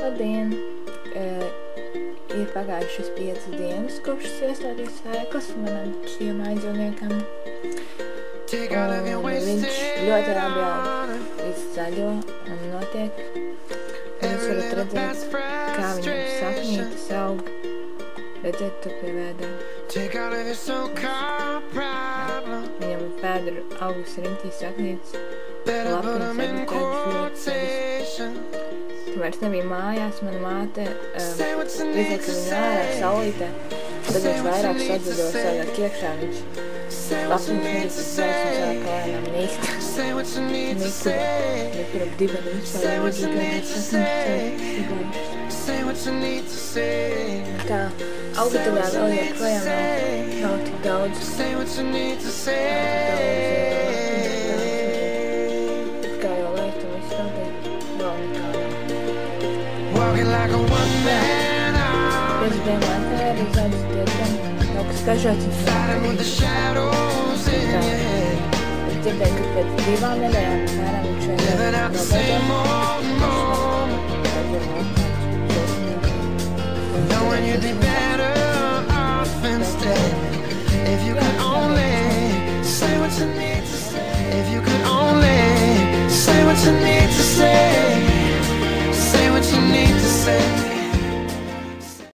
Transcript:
Šodien ir pagājušas 5 dienas, kopš es iestādīju sēklas manam šiem aizdzīvniekam. Un viņš ļoti labi aug, viss zaļo un notiek. Jūs varat redzēt, kā viņam saknītes aug. Redzēt to pie vēdera. Viņam pēdra augus riņķīs saknītes. Lapiņas arī tādas ļoti. Tu vairs nebija mājās, mana māte izlika viņu ārā saulītē. Tad viņš vairāk sadzedo savāk iekšā. Viņš lapiņas nedīs vairs un sāk lēnām nīkt. Nīkuļa. Bet par ap diveni vispār tā, augataļā vēl joprojām nav tik daudz. Kā jau lēst un viss notiek, vēl nekā. Pēc laikā arī zādas diezgan kaut kas dažāds un es dzirdēju, ka pēc 2 nedēļām apmēram viņš Knowing you'd be better off instead. If you could only say what you need to say. If you could only say what you need to say. Say what you need to say.